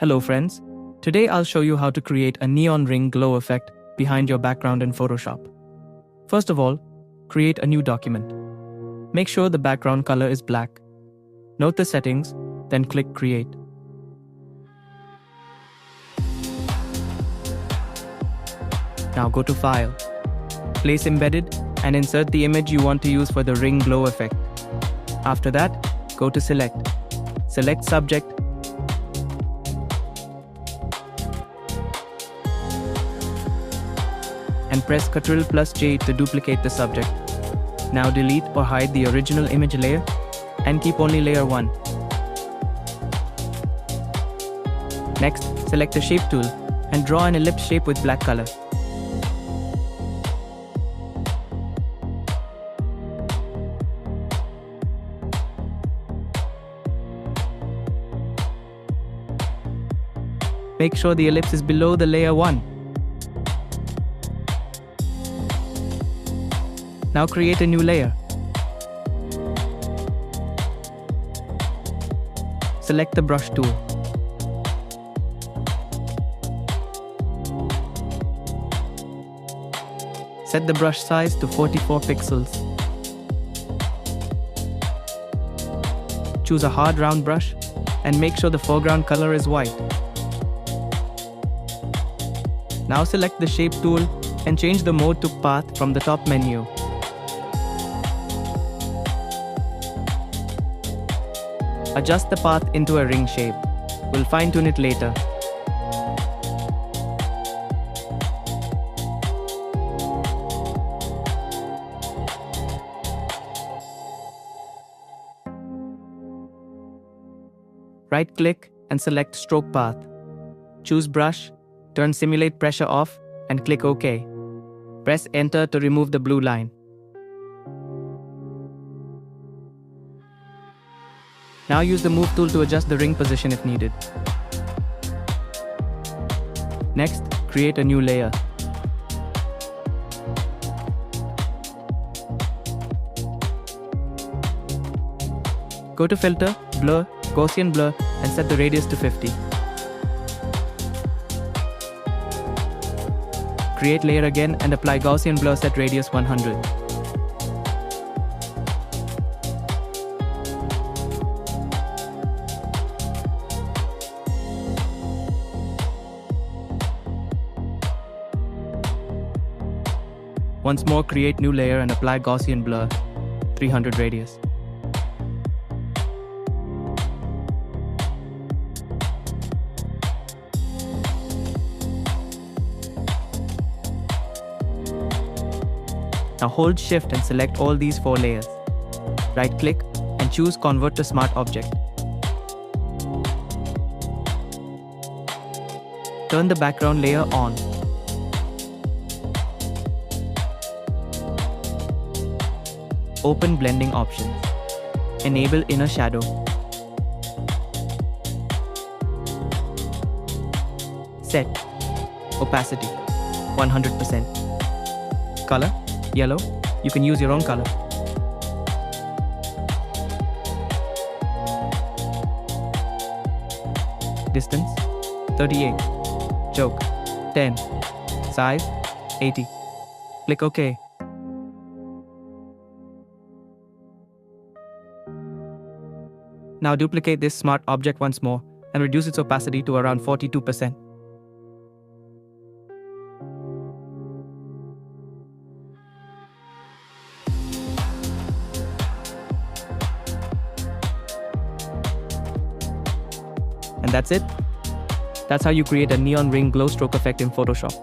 Hello friends, today I'll show you how to create a neon ring glow effect behind your background in Photoshop. First of all, create a new document. Make sure the background color is black. Note the settings, then click Create. Now go to File, place Embedded, and insert the image you want to use for the ring glow effect. After that, go to Select. Select Subject, and press Ctrl+J to duplicate the subject. Now delete or hide the original image layer and keep only layer 1. Next, select the Shape tool and draw an ellipse shape with black color. Make sure the ellipse is below the layer 1. Now create a new layer. Select the brush tool. Set the brush size to 44 pixels. Choose a hard round brush and make sure the foreground color is white. Now select the Shape tool and change the mode to Path from the top menu. Adjust the path into a ring shape. We'll fine-tune it later. Right-click and select Stroke Path. Choose Brush, turn Simulate Pressure off, and click OK. Press Enter to remove the blue line. Now use the Move tool to adjust the ring position if needed. Next, create a new layer. Go to Filter, Blur, Gaussian Blur, and set the radius to 50. Create layer again and apply Gaussian Blur, set radius 100. Once more, create new layer and apply Gaussian Blur, 300 radius. Now hold Shift and select all these 4 layers. Right-click and choose Convert to Smart Object. Turn the background layer on. Open Blending options. Enable Inner Shadow. Set Opacity 100%. Color Yellow. You can use your own color. Distance 38. Joke 10. Size 80. Click OK. Now duplicate this smart object once more and reduce its opacity to around 42%. And that's it. That's how you create a neon ring glow stroke effect in Photoshop.